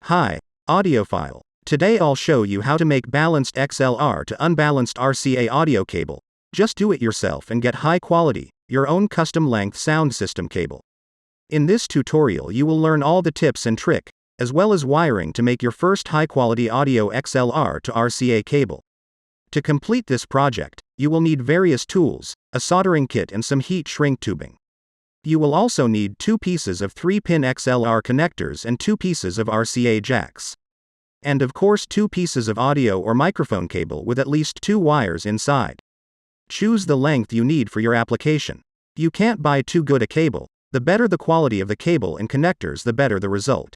Hi, audiophile. Today I'll show you how to make balanced XLR to unbalanced RCA audio cable. Just do it yourself and get high quality, your own custom length sound system cable. In this tutorial you will learn all the tips and trick, as well as wiring to make your first high quality audio XLR to RCA cable. To complete this project, you will need various tools, a soldering kit and some heat shrink tubing. You will also need 2 pieces of 3-pin XLR connectors and 2 pieces of RCA jacks. And of course 2 pieces of audio or microphone cable with at least 2 wires inside. Choose the length you need for your application. You can't buy too good a cable. The better the quality of the cable and connectors, the better the result.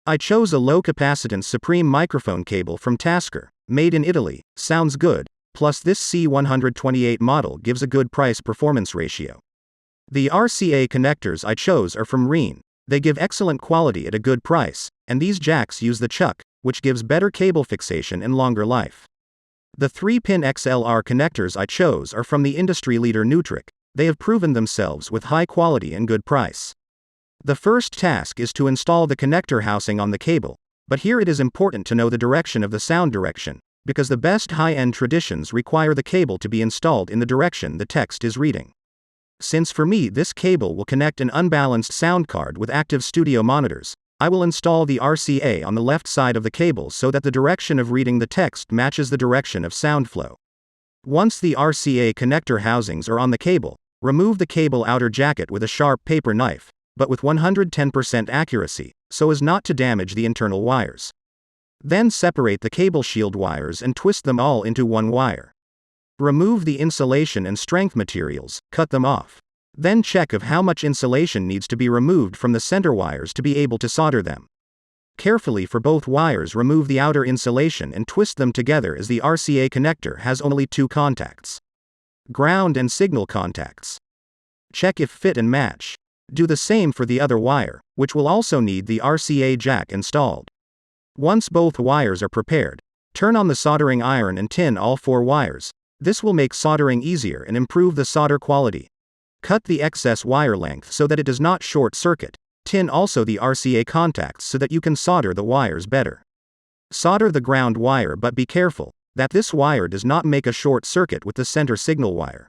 I chose a low capacitance Supreme microphone cable from Tasker, made in Italy, sounds good, plus this C128 model gives a good price-performance ratio. The RCA connectors I chose are from REAN. They give excellent quality at a good price, and these jacks use the chuck, which gives better cable fixation and longer life. The 3-pin XLR connectors I chose are from the industry leader Neutrik. They have proven themselves with high quality and good price. The first task is to install the connector housing on the cable, but here it is important to know the direction of the sound direction, because the best high-end traditions require the cable to be installed in the direction the text is reading. Since for me this cable will connect an unbalanced sound card with active studio monitors, I will install the RCA on the left side of the cable so that the direction of reading the text matches the direction of sound flow. Once the RCA connector housings are on the cable, remove the cable outer jacket with a sharp paper knife, but with 110% accuracy, so as not to damage the internal wires. Then separate the cable shield wires and twist them all into one wire. Remove the insulation and strength materials, cut them off. Then check of how much insulation needs to be removed from the center wires to be able to solder them. Carefully for both wires remove the outer insulation and twist them together as the RCA connector has only 2 contacts. Ground and signal contacts. Check if fit and match. Do the same for the other wire, which will also need the RCA jack installed. Once both wires are prepared, turn on the soldering iron and tin all 4 wires. This will make soldering easier and improve the solder quality. Cut the excess wire length so that it does not short circuit. Tin also the RCA contacts so that you can solder the wires better. Solder the ground wire, but be careful that this wire does not make a short circuit with the center signal wire.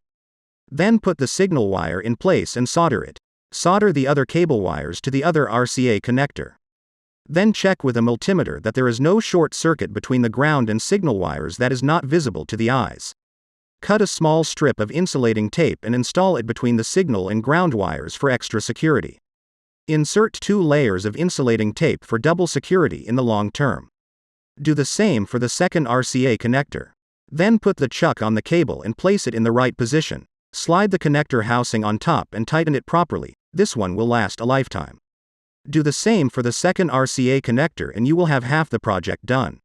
Then put the signal wire in place and solder it. Solder the other cable wires to the other RCA connector. Then check with a multimeter that there is no short circuit between the ground and signal wires that is not visible to the eyes. Cut a small strip of insulating tape and install it between the signal and ground wires for extra security. Insert 2 layers of insulating tape for double security in the long term. Do the same for the second RCA connector. Then put the chuck on the cable and place it in the right position. Slide the connector housing on top and tighten it properly. This one will last a lifetime. Do the same for the second RCA connector and you will have half the project done.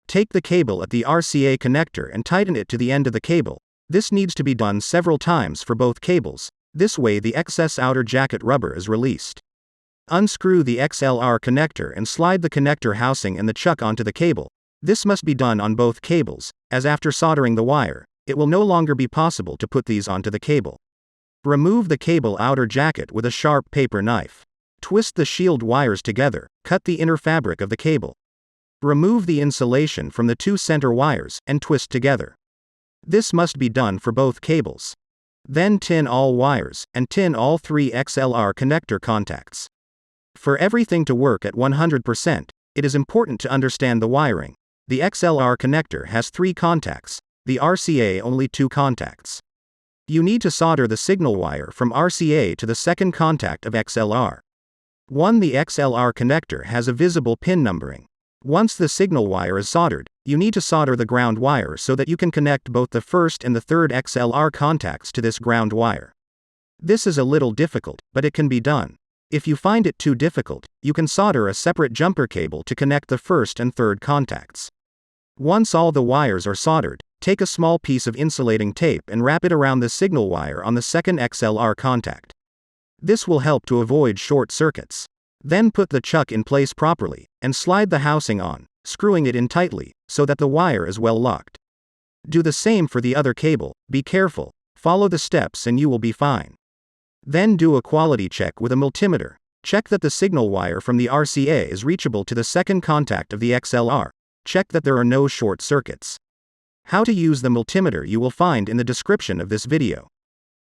Take the cable at the RCA connector and tighten it to the end of the cable. This needs to be done several times for both cables. This way the excess outer jacket rubber is released. Unscrew the XLR connector and slide the connector housing and the chuck onto the cable. This must be done on both cables, as after soldering the wire, it will no longer be possible to put these onto the cable. Remove the cable outer jacket with a sharp paper knife. Twist the shield wires together, cut the inner fabric of the cable. Remove the insulation from the 2 center wires, and twist together. This must be done for both cables. Then tin all wires, and tin all 3 XLR connector contacts. For everything to work at 100%, it is important to understand the wiring. The XLR connector has 3 contacts, the RCA only 2 contacts. You need to solder the signal wire from RCA to the second contact of XLR. The XLR connector has a visible pin numbering. Once the signal wire is soldered, you need to solder the ground wire so that you can connect both the first and the third XLR contacts to this ground wire. This is a little difficult, but it can be done. If you find it too difficult, you can solder a separate jumper cable to connect the first and third contacts. Once all the wires are soldered, take a small piece of insulating tape and wrap it around the signal wire on the second XLR contact. This will help to avoid short circuits. Then put the chuck in place properly, and slide the housing on, screwing it in tightly, so that the wire is well locked. Do the same for the other cable. Be careful, follow the steps and you will be fine. Then do a quality check with a multimeter. Check that the signal wire from the RCA is reachable to the second contact of the XLR. Check that there are no short circuits. How to use the multimeter you will find in the description of this video.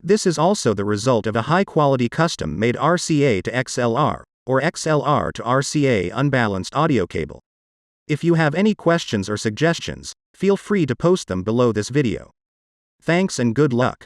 This is also the result of a high-quality custom-made RCA to XLR, or XLR to RCA unbalanced audio cable. If you have any questions or suggestions, feel free to post them below this video. Thanks and good luck.